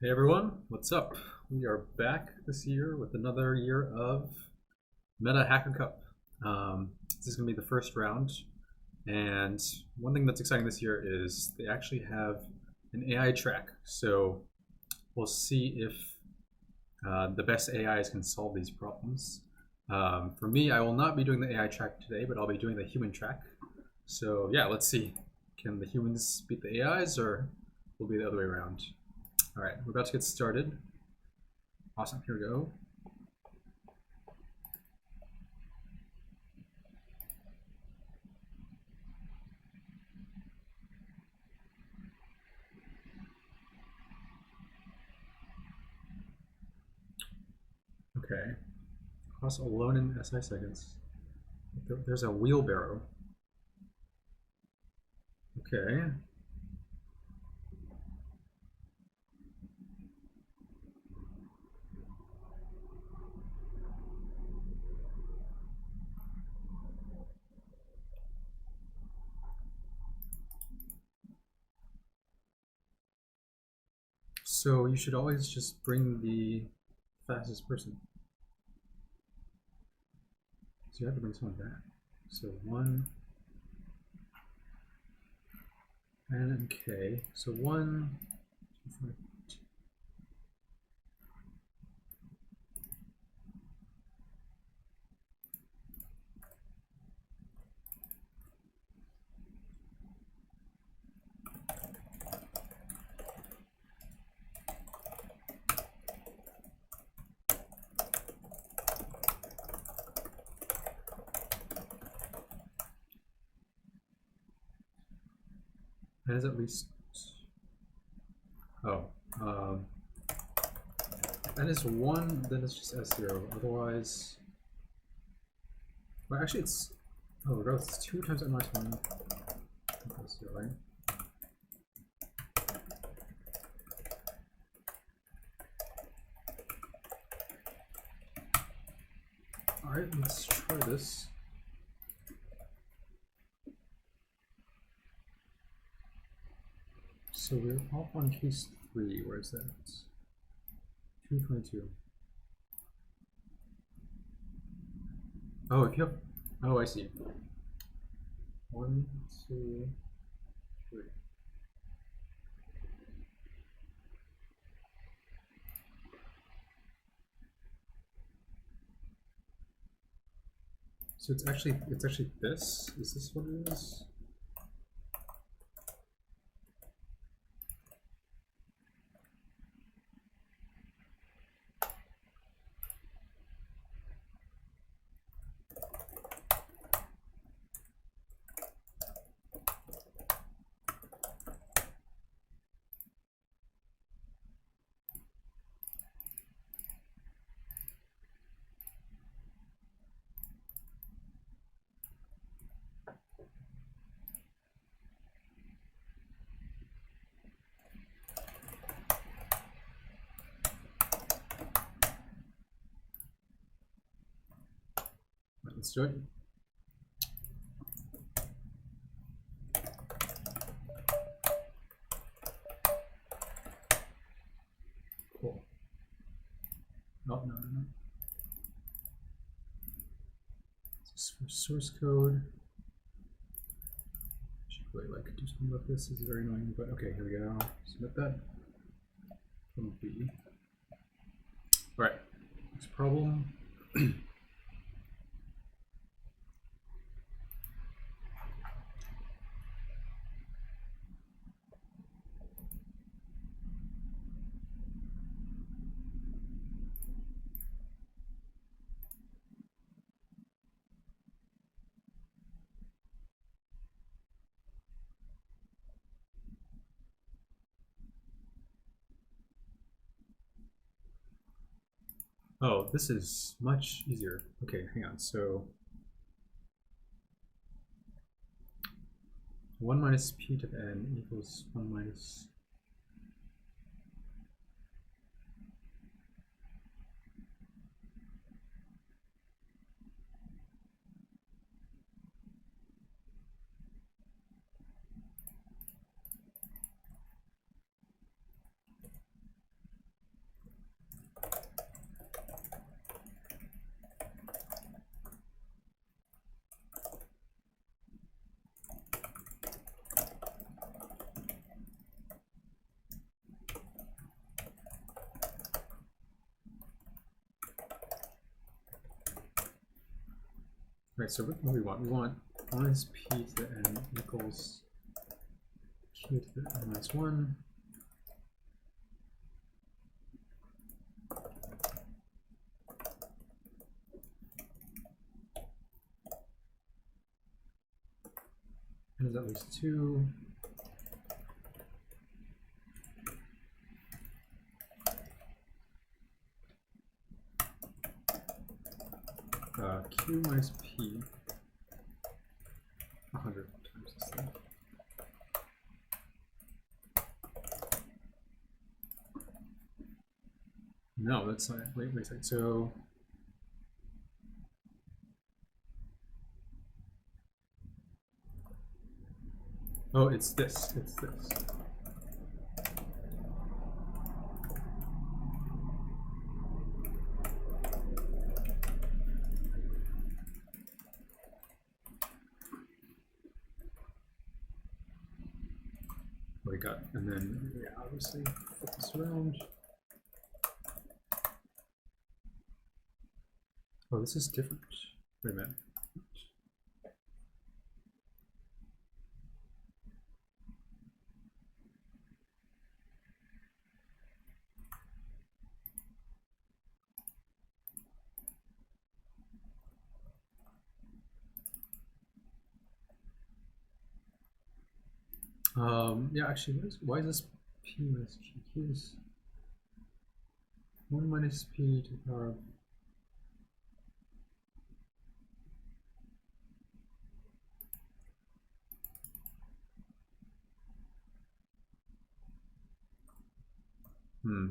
Hey everyone, what's up? We are back this year with another year of Meta Hacker Cup. This is going to be the first round, and one thing that's exciting this year is they actually have an AI track. So we'll see if the best AIs can solve these problems. For me, I will not be doing the AI track today, but I'll be doing the human track. So yeah, let's see. Can the humans beat the AIs, or will it be the other way around? All right, we're about to get started. Awesome, here we go. Okay, cross alone in SI seconds. There's a wheelbarrow. Okay. So you should always just bring the fastest person. So you have to bring someone back. So 1 N and K. So 1, 2, 5, 2. That is at least. Oh. That is 1, then it's just S0. Otherwise. Well, actually, it's. Oh, regardless, it's 2 times N minus 1. S0, right? Alright, let's try this. So we're off on case 3. Where is that? 222. Oh, if you have. Oh, I see. 1, 2, 3. So it's actually this. Is this what it is? Let's do it. Cool. Oh, no. Source code. Should really do something about this. This is very annoying, but okay, here we go. Submit that. From B. All right. Next problem. Oh, this is much easier. Okay, hang on. So 1 minus p to the n equals 1 minus. Right, so what do we want? We want minus p to the n equals q to the n minus 1. N is at least 2. Q minus p 100 times this thing. No, that's not it. Wait a second. So oh, it's this. It's this. What we got, and then yeah, obviously flip this around. Oh, this is different. Wait a minute. Yeah, actually, why is this p minus q? Q is 1 minus p to the power of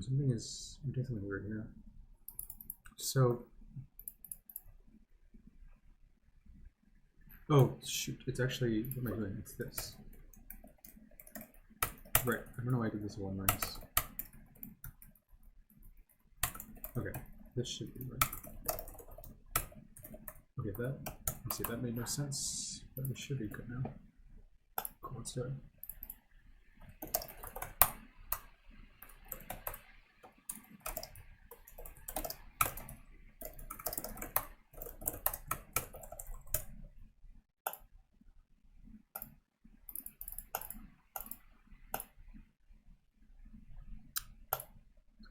something is, I'm doing something weird here. So, oh shoot, it's actually, what am I doing? It's this. Right, I don't know why I did this 1 minus. Okay, this should be right. Okay, that, let's see, that made no sense, but we should be good now. Cool, let's do it.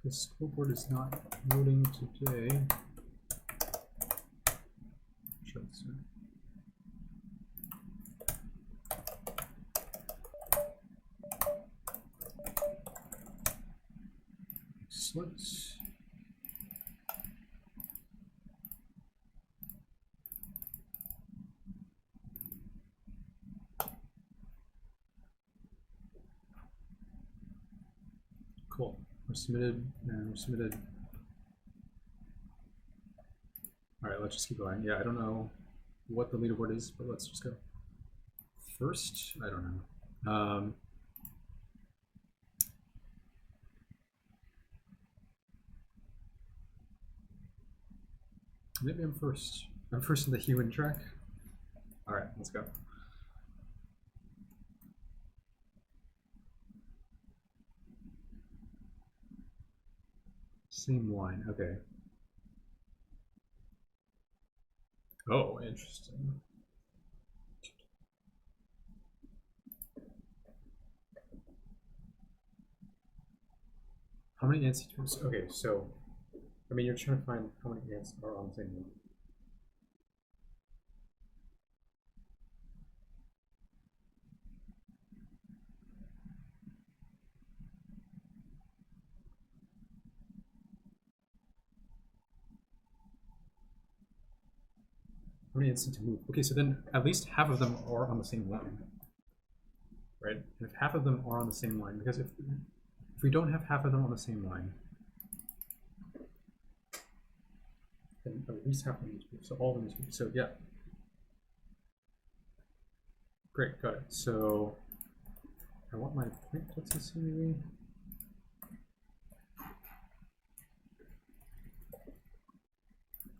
The scoreboard is not loading today. Sure, excellent. Cool. We're submitted and we're submitted. All right, let's just keep going. Yeah, I don't know what the leaderboard is, but let's just go. First, I don't know. Maybe I'm first. I'm first in the human track. All right, let's go. Same line, okay. Oh, interesting. How many ants? Okay, so, I mean, you're trying to find how many ants are on the same line. How many ants need to move? Okay, so then at least half of them are on the same line, right? And if half of them are on the same line, because if we don't have half of them on the same line, then at least half of them need to move. So all of them need to move. So yeah. Great, got it. So I want my point places maybe.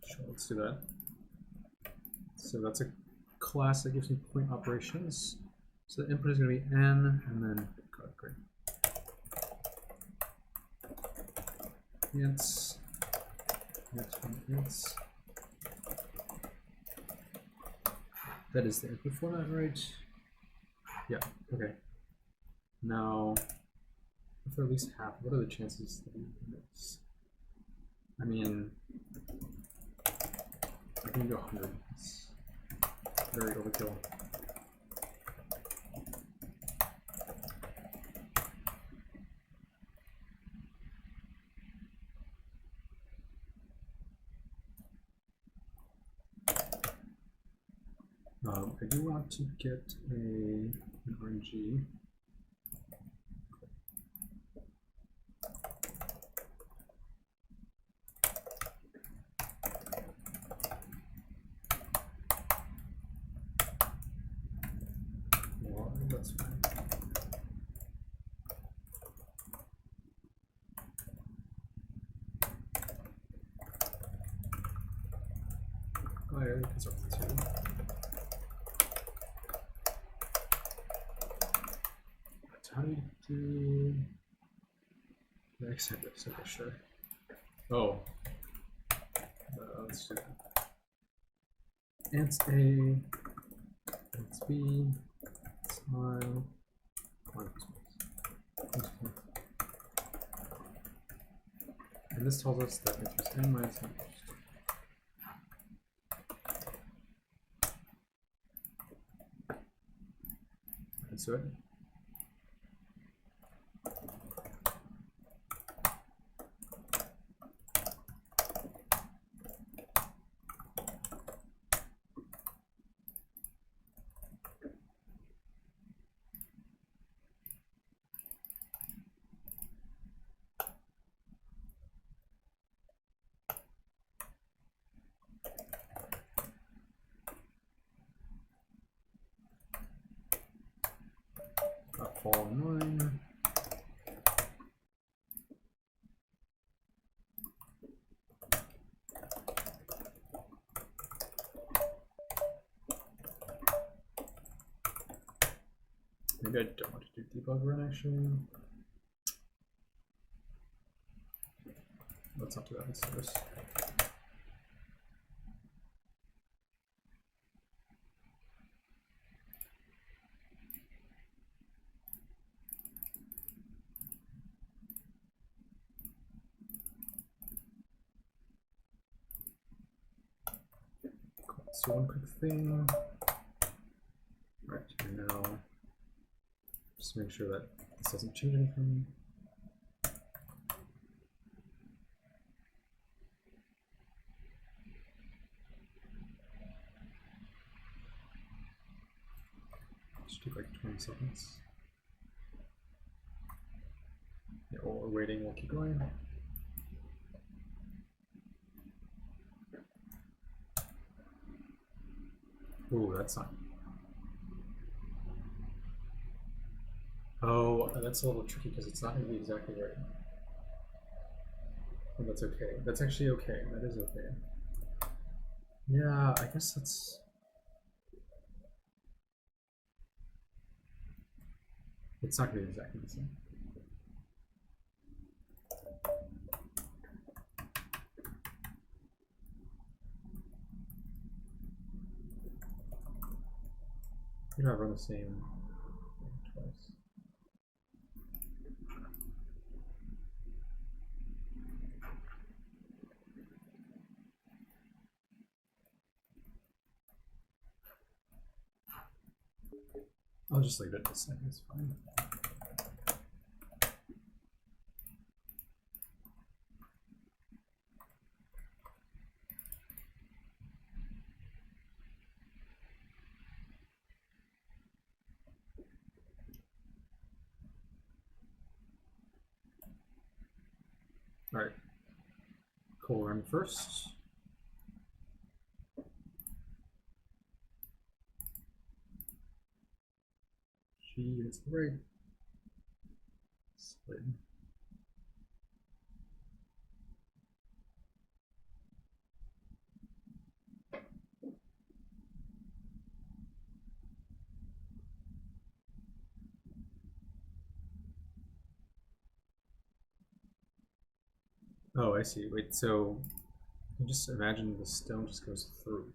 Sure, let's do that. So that's a class that gives me point operations. So the input is going to be n, and then, got it, great. Ants, next one, ants. That is the input format, right? Yeah, okay. Now, if they're at least half, what are the chances that we miss? I mean, I can go 100. It's very overkill. I do want to get an RNG. Well, that's fine. Oh, yeah, you can start with 2. How do you do the exit this? Okay, sure. Oh, let's do that. Ants A, ants B, smile, and this tells us that interest n minus n. Let's do it. Qual 9. Maybe I don't want to do debug run actually. Let's not do that in service. So one quick thing. Right, and now just make sure that this doesn't change anything. Just take like 20 seconds. Yeah, while we're waiting, we'll keep going. Ooh, that's not. Oh, that's a little tricky because it's not going to be exactly right. But that's okay. That's actually okay. That is okay. Yeah, I guess that's. It's not going to be exactly the same. You know, I run the same thing twice. I'll just leave it this second, it's fine. All right, Qual run first. G is the right. Slid. Oh, I see. Wait, so you just imagine the stone just goes through.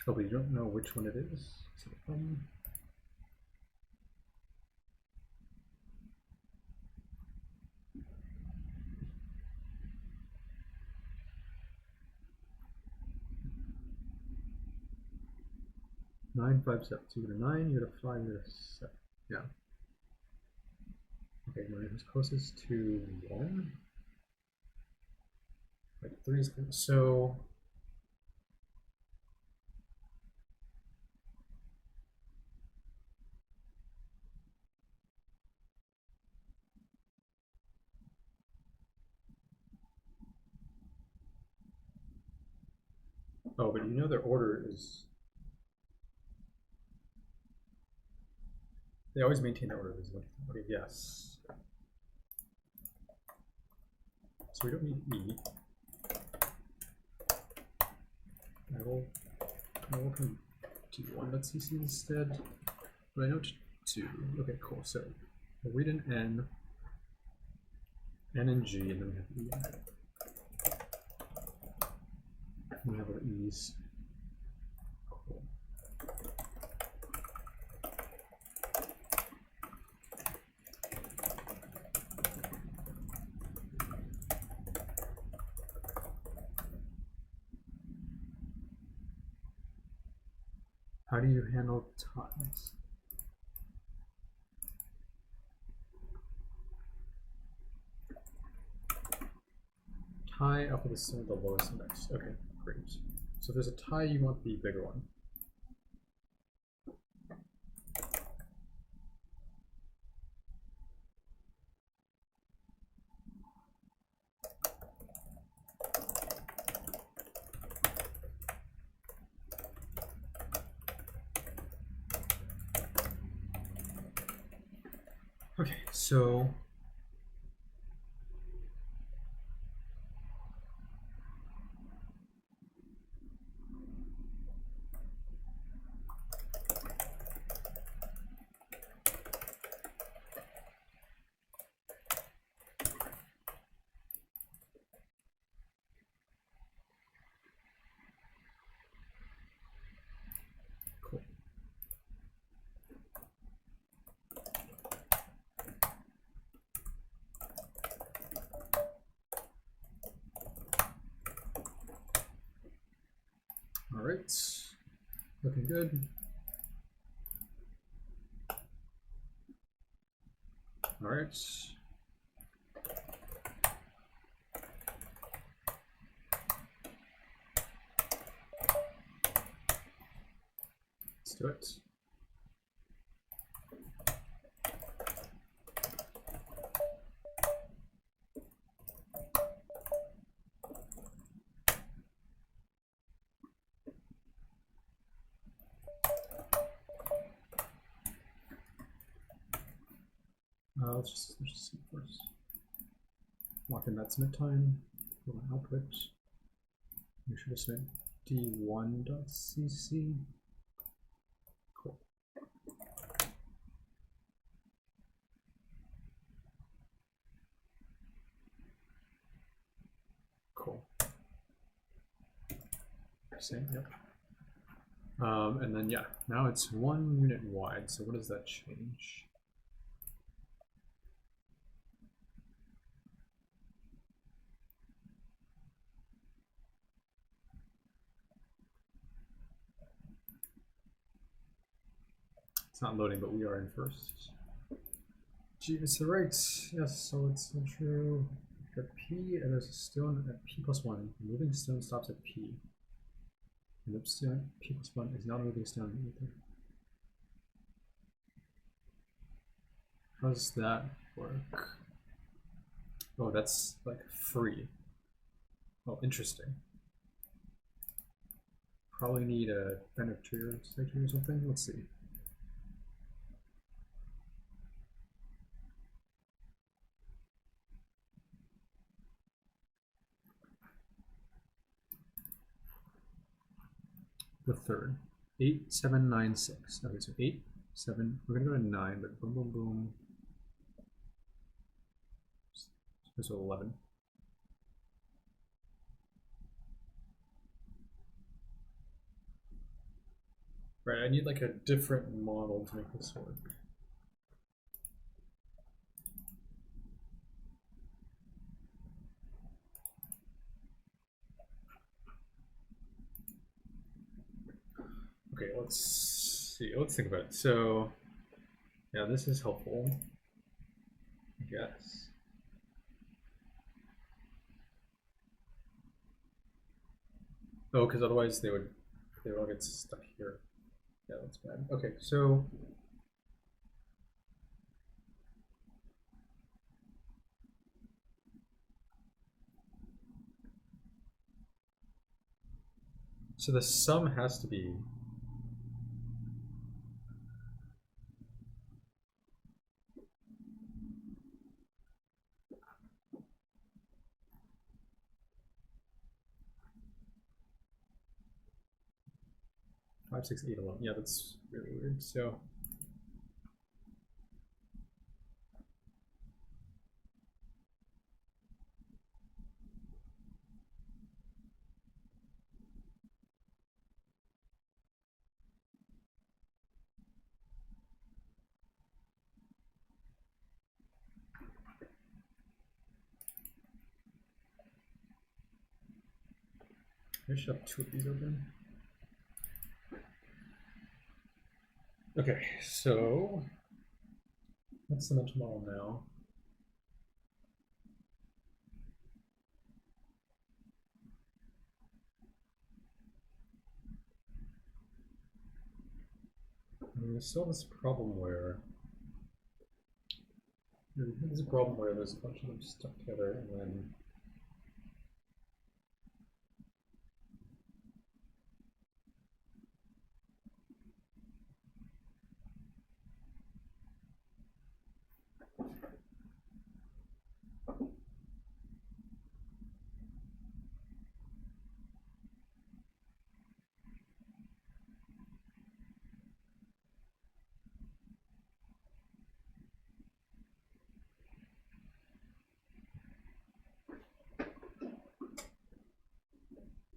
Oh, but you don't know which one it is? So, 9, 5, 7. So you get a 9, you get a 5, you get a 7. Yeah. Okay, mine is closest to 1. Like 3 is good. So oh, but you know their order is, they always maintain their order. Okay, yes. So we don't need E. I will come to 1.cc instead. But I know 2. Okay, cool. So we'll read an N and G, and then we have E. We have our E's. Cool. How do you handle ties? Tie up with the lowest index. Okay, great. So if there's a tie, you want the bigger one. Okay, so cool. All right, looking good. All right. Let's do it. Let's just see first. Lock in that submit time. For my output. Make sure to submit d1.cc. Cool. Cool. Same, yep. And then yeah, now it's 1 unit wide. So what does that change? It's not loading, but we are in first. G is the right. Yes, so it's true. Got P, and there's a stone at P plus 1. The moving stone stops at P. And the stone P plus 1 is not a moving stone either. How does that work? Oh, that's like free. Oh, interesting. Probably need a kind of trigger or something. Let's see. The third. 8, 7, 9, 6. Okay, so 8, 7. We're gonna go to 9, but boom, boom, boom. So 11. Right, I need like a different model to make this work. Okay, let's see. Let's think about it. So, yeah, this is helpful, I guess. Oh, because otherwise they would all get stuck here. Yeah, that's bad. Okay, so the sum has to be 5, 6, 8, 11. Yeah, that's really weird. So I should have 2 of these open. Okay, so that's the mental model now. And we still have this problem where there's a problem where there's a bunch of them stuck together, and then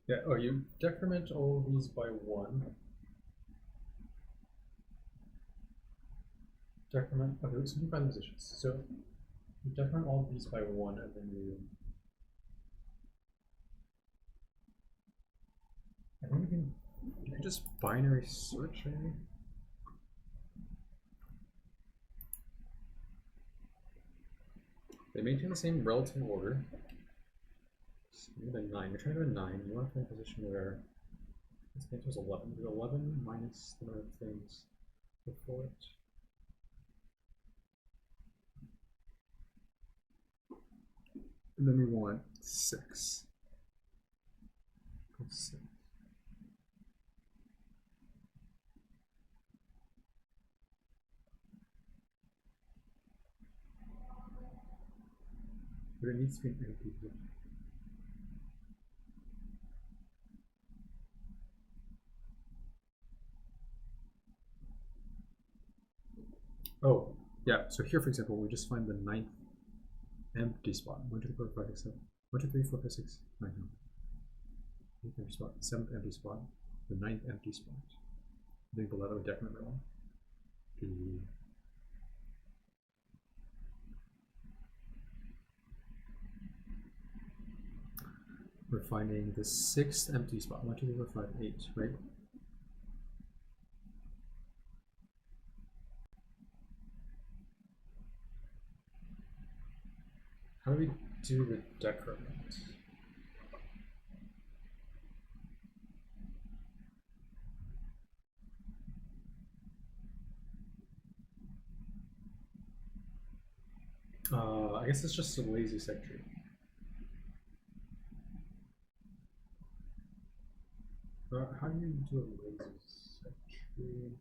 yeah. Oh, you decrement all of these by 1. Decrement. Okay, let's do find positions. So you decrement all of these by 1, and then I think you can just binary search maybe. They maintain the same relative order. Maybe a 9. You're trying to do a 9. You want to find a position where this thing was 11. Do 11 minus the number of things before it. And then we want 6. 6. But it needs to be an empty position. Oh, yeah. So here, for example, we just find the 9th empty spot. 1, 2, 3, 4, 5, 6, 7. 1, 2, 3, 4, 5, 6, 9. 8th empty spot. 7th empty spot. The 9th empty spot. I think below that would decrement by 1. We're finding the 6th empty spot. 1, 2, 3, 4, 5, 8, right? How do we do the decrement? I guess it's just a lazy seg tree. How do you do a lazy seg tree?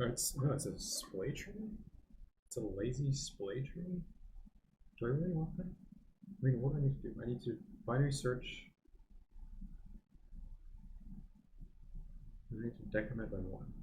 Oh, it's a splay tree? It's a lazy splay tree? Do I really want that? I mean, what do I need to do? I need to binary search. We need to decrement by 1.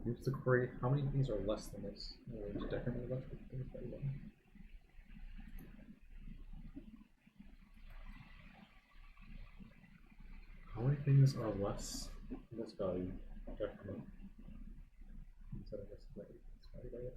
Here's the query: how many things are less than this? We need to decrement a bunch of things by 1. How many things are less than this value? Decrement. Instead of this value by 1.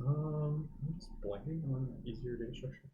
I'm just blanking on easier data structure.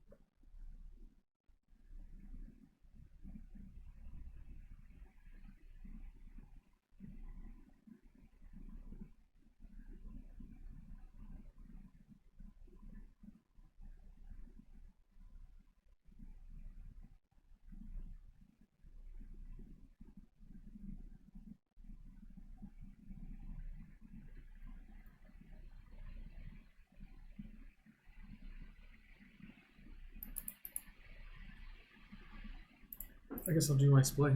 I guess I'll do my splay.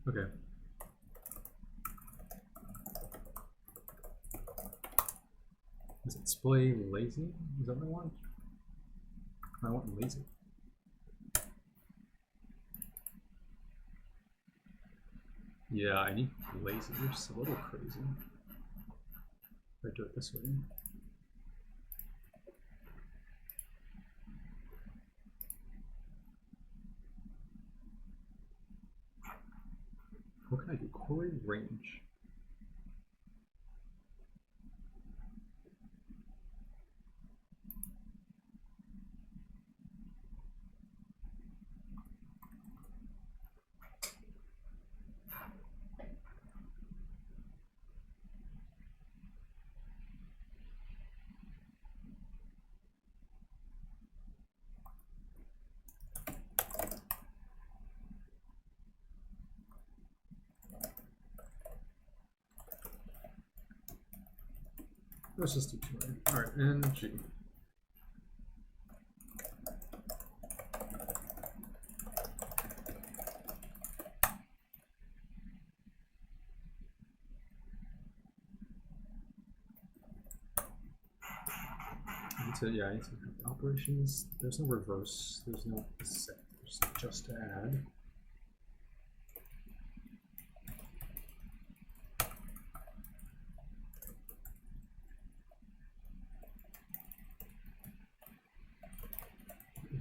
Okay. Is it splay lazy? Is that what I want? I want lazy. Yeah, I need lazy. You're just a little crazy. If I do it this way. What can I do? Query range. Let's just do 200. Alright, and G. Yeah, I need to have operations. There's no reverse. There's no set. There's just to add.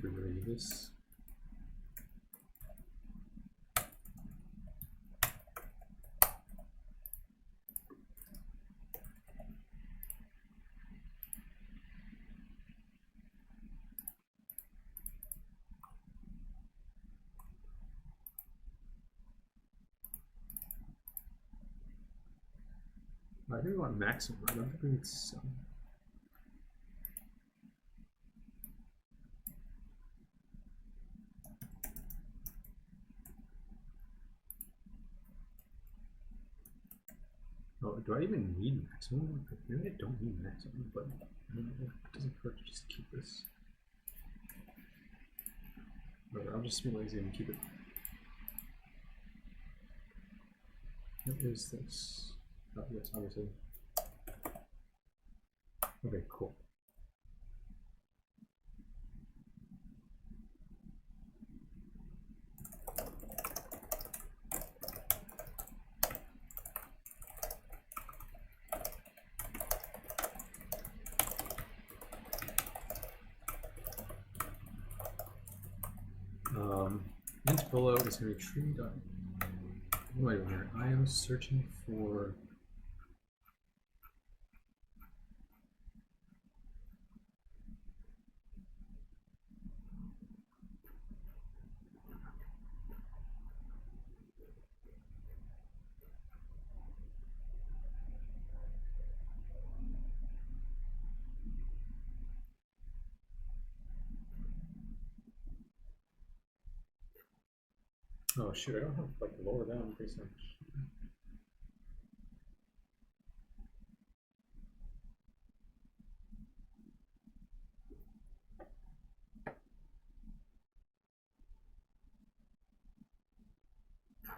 Erase this. I think we want maximum. I don't think we need some. Oh, do I even need maximum? Maybe I don't need maximum, but it doesn't hurt to just keep this. Whatever, I'll just be lazy and keep it. What is this? Oh, yes, obviously. Okay, cool. Int below is going to be tree. What am I doing here? I am searching for. Oh shoot, I don't have like lower down research.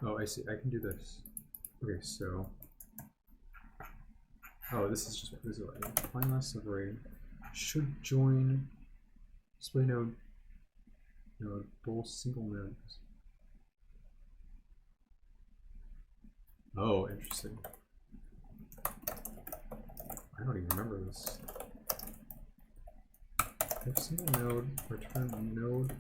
Oh, I see. I can do this. Okay, so. Oh, this is what define last array should join display node both single nodes. Oh, interesting. I don't even remember this. If single node return node.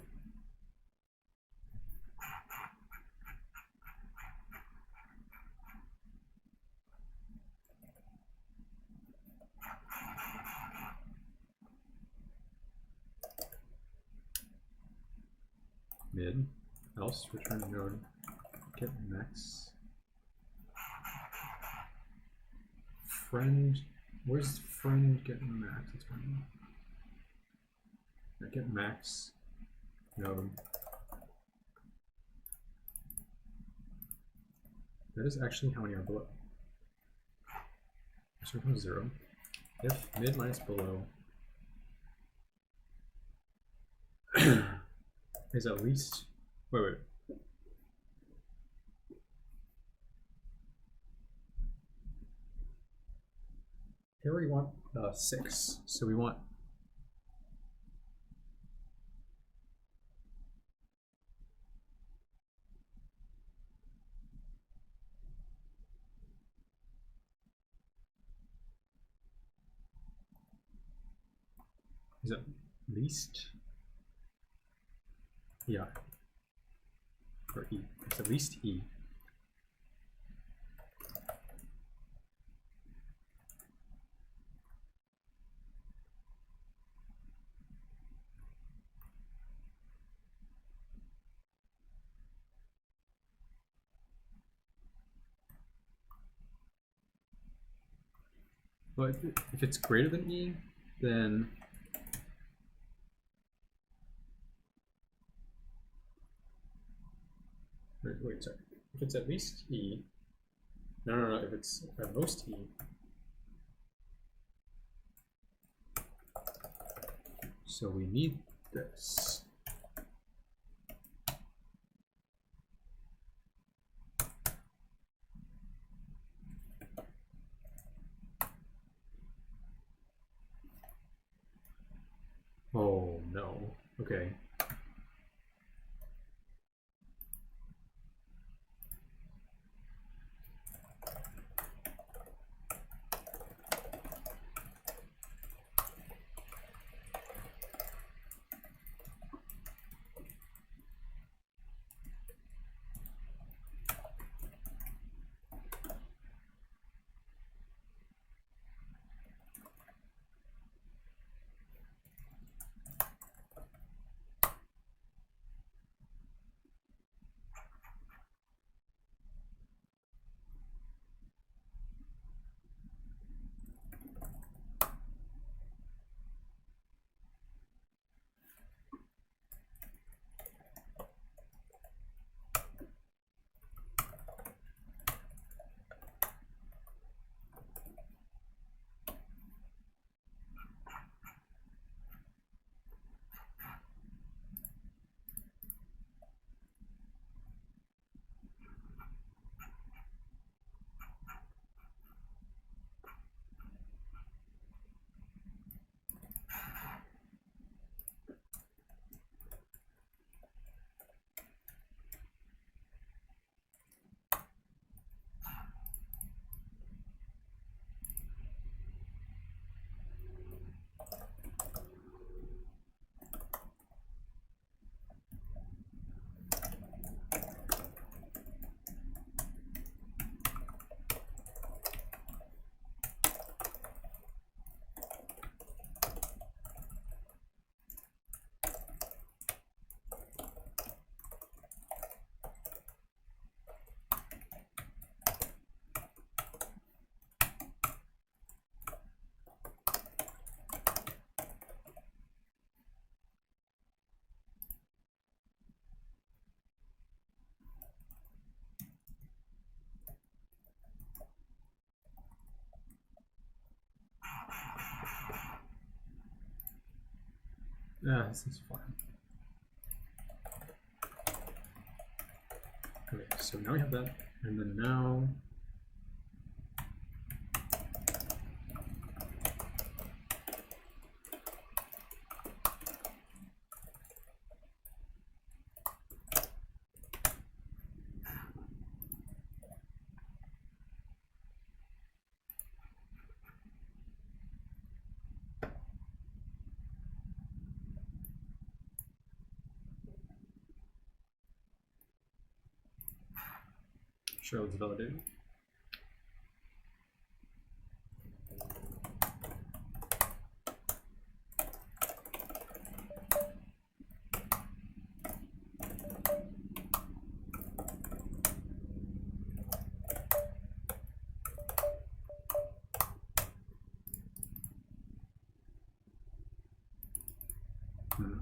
Mid, else return node get max. Friend, where's friend get max? It's fine. Get max node. That is actually how many are below. So it comes 0. If mid minus below is at least wait. Here we want 6. So we want is at least yeah or E. It's at least E. But if it's greater than E, then wait, sorry. If it's at least E, no. If it's at most E, so we need this. Oh no. Okay. Yeah, this is fine. Okay, so now we have that, and then now show is validated.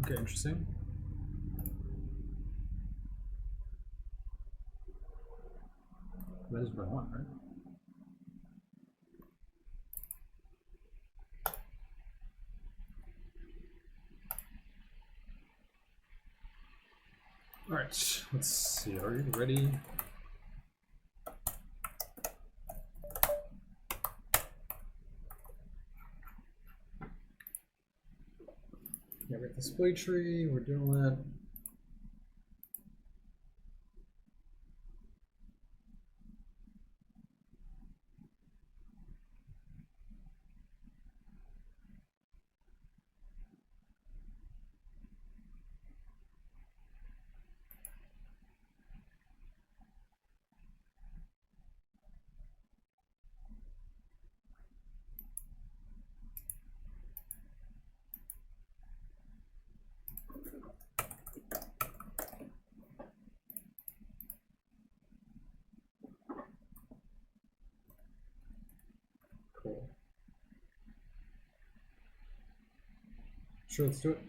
Okay, interesting. That is what I want, right? All right, let's see. Are you ready? Yeah, we have the display tree. We're doing that. Cool. Sure, let's do it.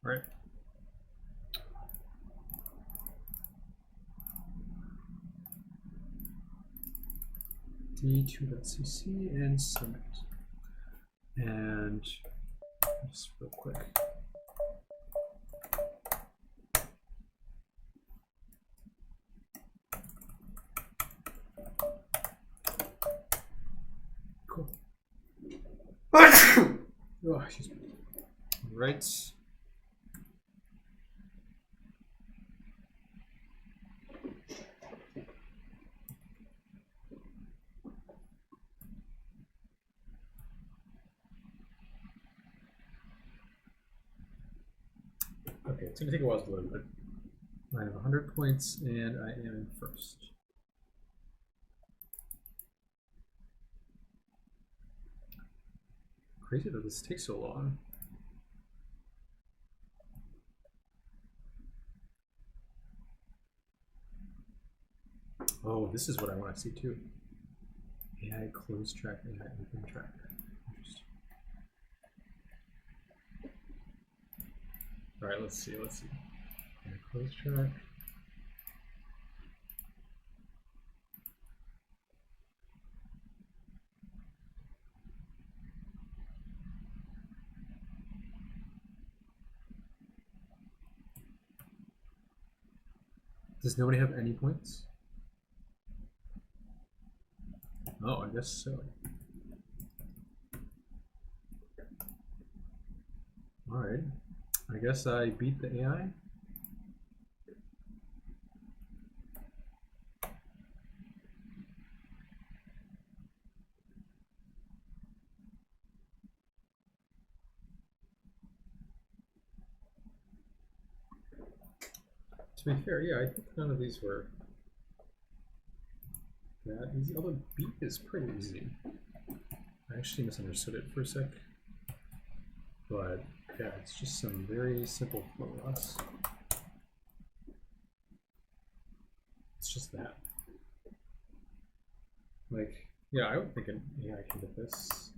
All right. D2.cc and submit. And just real quick. Cool. Oh, excuse me. All right. Okay, it's gonna take a while to load, but I have 100 points and I am in first. Crazy that this takes so long. Oh, this is what I want to see too. AI close track, AI open track. Interesting. All right, let's see. AI close track. Does nobody have any points? Oh, I guess so. All right. I guess I beat the AI. To be fair, yeah, I think none of these were that easy. Although beat is pretty easy. I actually misunderstood it for a sec. But yeah, it's just some very simple flow loss. it's just that. Like, yeah, I don't think an AI can get this.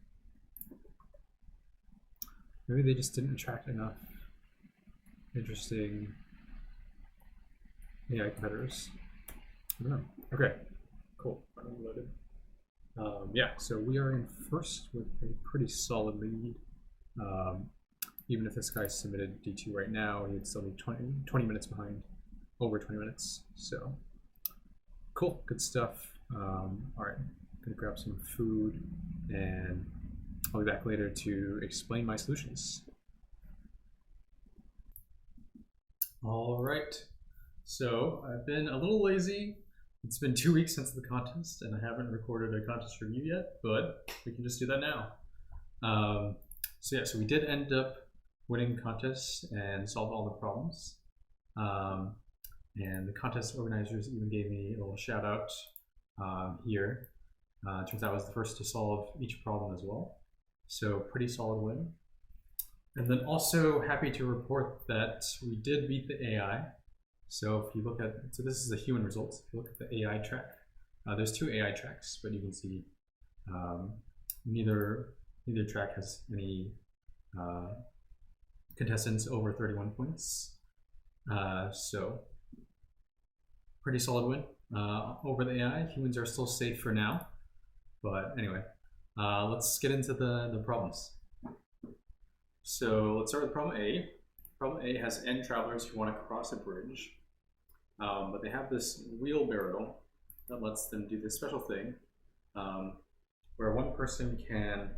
Maybe they just didn't attract enough interesting AI competitors. I don't know. Okay, cool. Finally loaded. Yeah, so we are in first with a pretty solid lead. Even if this guy submitted D2 right now, he'd still be 20 minutes behind, over 20 minutes. So cool, good stuff. All right, gonna grab some food and I'll be back later to explain my solutions. All right, so I've been a little lazy. It's been 2 weeks since the contest and I haven't recorded a contest review yet, but we can just do that now. So yeah, so we did end up winning the contest and solved all the problems. And the contest organizers even gave me a little shout out here. Turns out I was the first to solve each problem as well. So pretty solid win. And then also happy to report that we did beat the AI. So if you look at, so this is the human results. If you look at the AI track, there's 2 AI tracks, but you can see neither track has any contestants over 31 points. So pretty solid win over the AI. Humans are still safe for now, but anyway, let's get into the problems. So let's start with problem A. Problem A has N travelers who want to cross a bridge, but they have this wheelbarrow that lets them do this special thing where one person can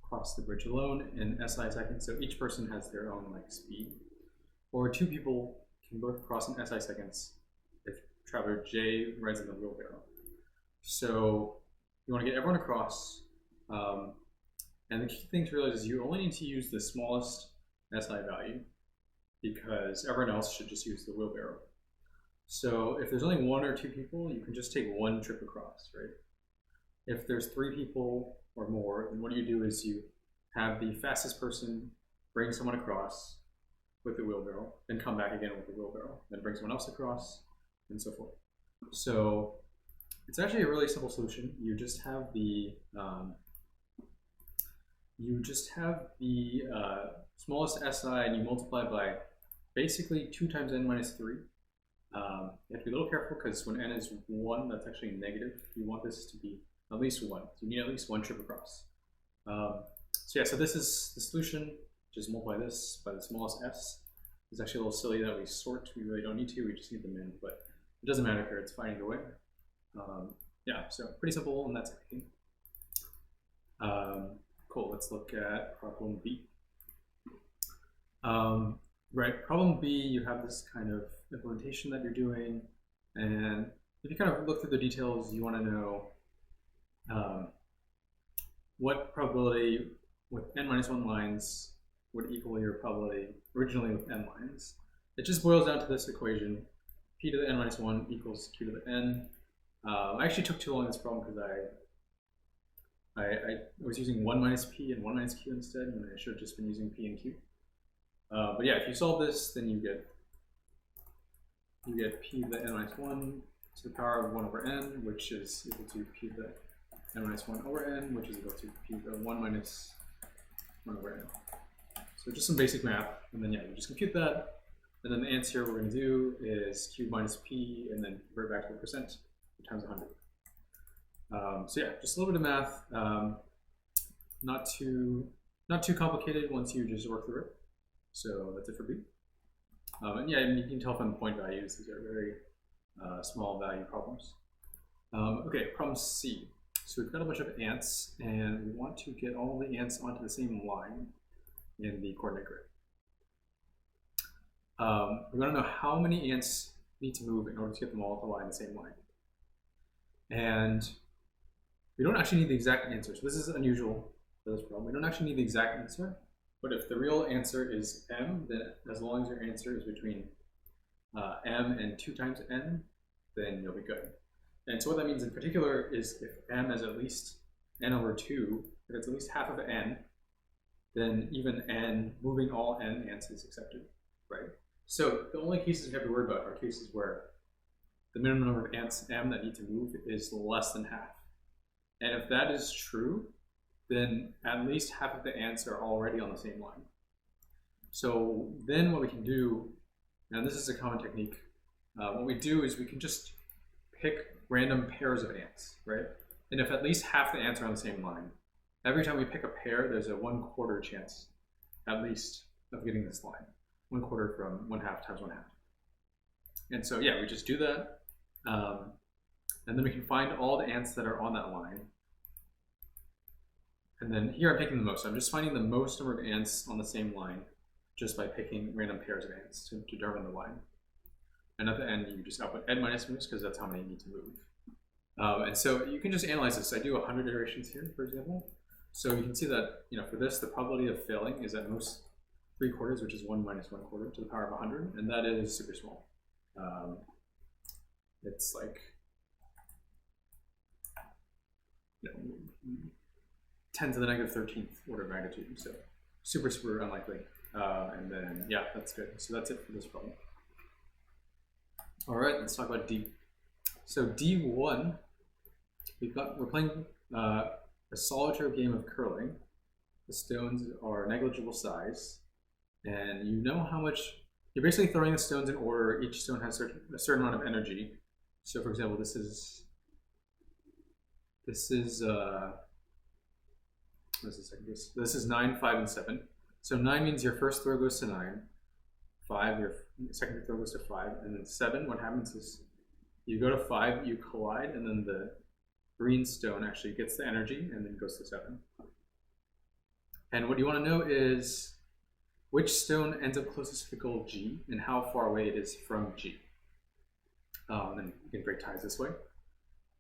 cross the bridge alone in SI seconds. So each person has their own like speed, or 2 people can both cross in SI seconds if traveler J rides in the wheelbarrow. So you want to get everyone across. And the key thing to realize is you only need to use the smallest SI value because everyone else should just use the wheelbarrow. So if there's only 1 or 2 people, you can just take 1 trip across, right? If there's 3 people or more, then what you do is you have the fastest person bring someone across with the wheelbarrow, then come back again with the wheelbarrow, then bring someone else across, and so forth. So it's actually a really simple solution. You just have the smallest SI and you multiply by basically 2 times n minus 3. You have to be a little careful because when n is 1, that's actually negative. You want this to be at least 1. So you need at least 1 trip across. So yeah, so this is the solution. Just multiply this by the smallest s. It's actually a little silly that we sort. We really don't need to. We just need them in, but it doesn't matter here. It's fine either way. Yeah, so pretty simple, and that's everything. Cool. Let's look at problem B. Right, problem B, you have this kind of implementation that you're doing, and if you kind of look through the details, you want to know what probability with n minus 1 lines would equal your probability originally with n lines. It just boils down to this equation: p to the n minus 1 equals q to the n. I actually took too long in this problem because I was using 1 minus p and 1 minus q instead, and I should have just been using p and q. But yeah, if you solve this, then you get p to the n minus 1 to the power of 1 over n, which is equal to p to the n minus 1 over n, which is equal to p to the 1 minus 1 over n. So just some basic math, and then yeah, you just compute that, and then the answer we're going to do is q minus p, and then convert back to the percent times 100. So yeah, just a little bit of math, not too complicated once you just work through it. So that's it for B. And yeah, you can tell from the point values, these are very small value problems. Okay, problem C. So we've got a bunch of ants, and we want to get all the ants onto the same line in the coordinate grid. We want to know how many ants need to move in order to get them all to lie in the same line. And we don't actually need the exact answer. So this is unusual for this problem. We don't actually need the exact answer, but if the real answer is m, then as long as your answer is between m and 2 times n, then you'll be good. And so what that means in particular is if m is at least n over 2, if it's at least half of n, then even n, moving all n ants is accepted, right? So the only cases you have to worry about are cases where the minimum number of ants M that need to move is less than half. And if that is true, then at least half of the ants are already on the same line. So then what we can do, and this is a common technique, what we do is we can just pick random pairs of ants, right? And if at least half the ants are on the same line, every time we pick a pair, there's a 1/4 chance, at least, of getting this line. 1/4 from 1/2 times 1/2. And so yeah, we just do that. And then we can find all the ants that are on that line. And then here I'm picking the most. So I'm just finding the most number of ants on the same line just by picking random pairs of ants to determine the line. And at the end, you just output n minus moves because that's how many you need to move. And so you can just analyze this. I do 100 iterations here, for example. So you can see that, for this, the probability of failing is at most 3/4, which is 1 minus 1/4 to the power of 100, and that is super small. It's like 10 to the negative 13th order of magnitude, so super, super unlikely. And then, yeah, that's good. So that's it for this problem. All right, let's talk about D. So D1, we're playing a solitaire game of curling. The stones are negligible size, and you know how much, you're basically throwing the stones in order. Each stone has a certain amount of energy. So for example, this is this is 9, 5, and 7. So 9 means your first throw goes to 9. 5, your second throw goes to 5, and then 7. What happens is you go to 5, you collide, and then the green stone actually gets the energy and then goes to 7. And what you want to know is which stone ends up closest to the goal G and how far away it is from G. And you can break ties this way.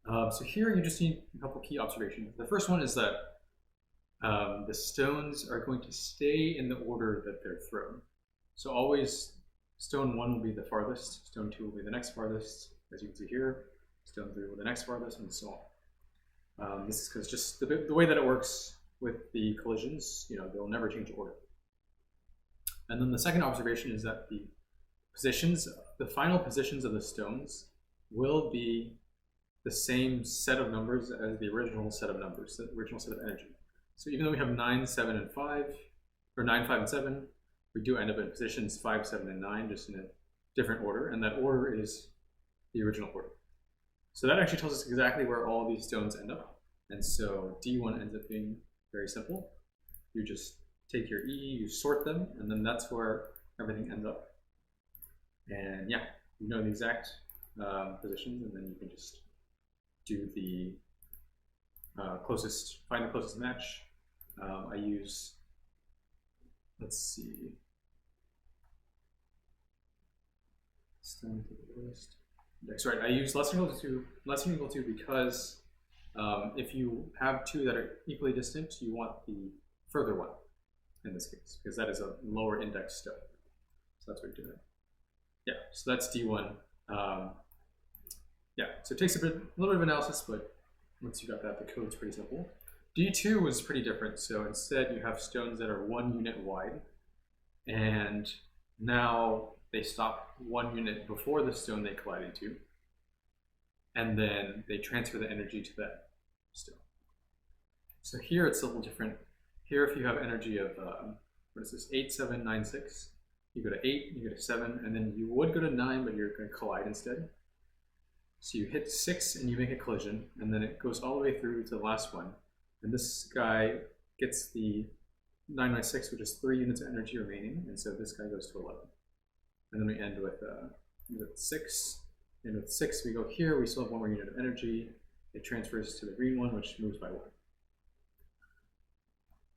So here you just need a couple key observations. The first one is that the stones are going to stay in the order that they're thrown. So always stone 1 will be the farthest, stone 2 will be the next farthest, as you can see here, stone 3 will be the next farthest, and so on. This is because just the way that it works with the collisions, they'll never change order. And then the second observation is that the final positions of the stones will be the same set of numbers as the original set of numbers, the original set of energy. So even though we have 9, 7, and 5, or 9, 5, and 7, we do end up in positions 5, 7, and 9, just in a different order, and that order is the original order. So that actually tells us exactly where all of these stones end up. And so D1 ends up being very simple. You just take your E, you sort them, and then that's where everything ends up. And yeah, you know the exact positions, and then you can just do the find the closest match. I use, let's see, stone to the lowest. That's right. I use less than or equal to because if you have two that are equally distant, you want the further one in this case, because that is a lower index stone. So that's what you're doing. Yeah, so that's D1. Yeah, so it takes a little bit of analysis, but once you got that, the code's pretty simple. D2 was pretty different. So instead, you have stones that are 1 unit wide, and now they stop 1 unit before the stone they collide into, and then they transfer the energy to that stone. So here it's a little different. Here, if you have energy of, 8, 7, 9, 6, you go to 8, you go to 7, and then you would go to 9, but you're going to collide instead. So you hit 6 and you make a collision, and then it goes all the way through to the last one. And this guy gets the 9 by 6, which is 3 units of energy remaining, and so this guy goes to 11. And then we end with 6. And with 6, we go here, we still have 1 more unit of energy. It transfers to the green one, which moves by 1.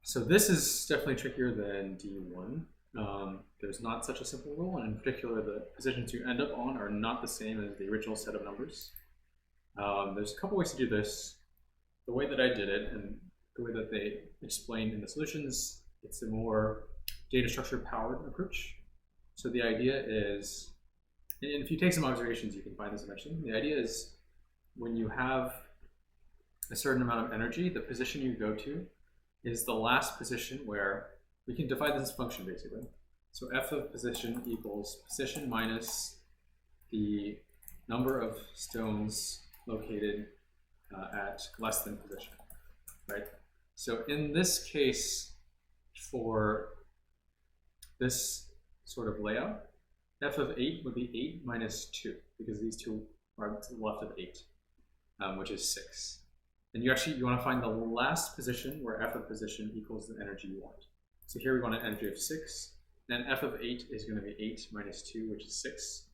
So this is definitely trickier than D1. There's not such a simple rule, and in particular, the positions you end up on are not the same as the original set of numbers. There's a couple ways to do this. The way that I did it, and the way that they explained in the solutions, it's a more data structure powered approach. So the idea is, and if you take some observations, you can find this eventually. The idea is when you have a certain amount of energy, the position you go to is the last position where we can divide this function basically. So f of position equals position minus the number of stones located at less than position, right? So in this case, for this sort of layout, f of 8 would be 8 minus 2, because these two are to the left of 8, which is 6. And you want to find the last position where f of position equals the energy you want. So here we want an energy of 6. Then f of 8 is going to be 8 minus 2, which is 6.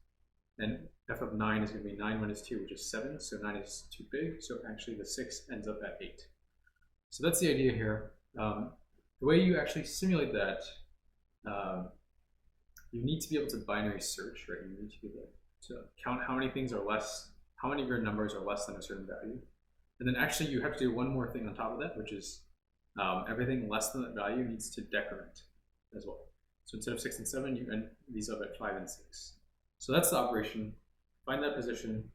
And f of 9 is going to be 9 minus 2, which is 7. So 9 is too big. So actually the 6 ends up at 8. So that's the idea here. The way you actually simulate that, you need to be able to binary search, right? You need to be able to count how many things are less, how many of your numbers are less than a certain value. And then actually you have to do one more thing on top of that, which is everything less than that value needs to decrement as well. So instead of 6 and 7, you end these up at 5 and 6. So that's the operation. Find that position,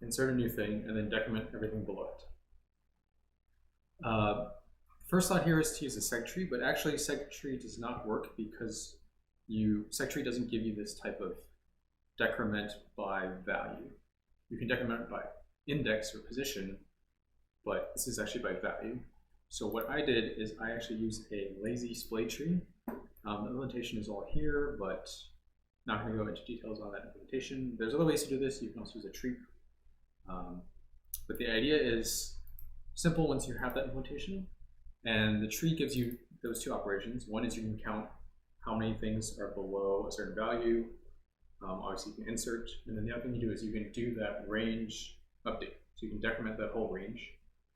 insert a new thing, and then decrement everything below it. First thought here is to use a seg tree, but actually seg tree does not work because seg tree doesn't give you this type of decrement by value. You can decrement by index or position, but this is actually by value. So what I did is I actually used a lazy splay tree. The implementation is all here, but not going to go into details on that implementation. There's other ways to do this. You can also use a tree. But the idea is simple once you have that implementation. And the tree gives you those two operations. One is you can count how many things are below a certain value. Obviously you can insert. And then the other thing you do is you can do that range update. So you can decrement that whole range.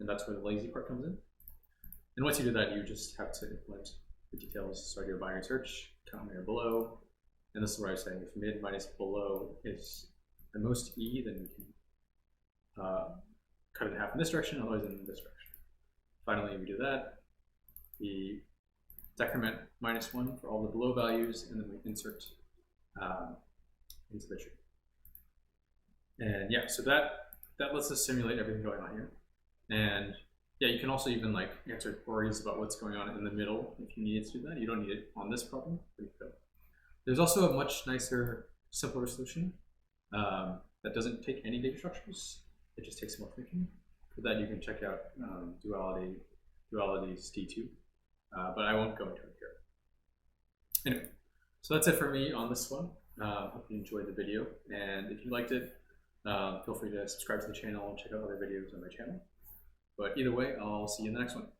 And that's where the lazy part comes in. And once you do that, you just have to implement the details. So I do a binary search, count how many are below. And this is where I was saying if mid minus below is the most E, then you can cut it in half in this direction, otherwise in this direction. Finally, we do that. We decrement -1 for all the below values, and then we insert into the tree. And yeah, so that lets us simulate everything going on here. And yeah, you can also even like answer queries about what's going on in the middle if you needed to do that. You don't need it on this problem, but you could. There's also a much nicer, simpler solution that doesn't take any data structures. It just takes some more thinking. For that, you can check out duality's D2, but I won't go into it here. Anyway, so that's it for me on this one. Hope you enjoyed the video, and if you liked it, feel free to subscribe to the channel and check out other videos on my channel. But either way, I'll see you in the next one.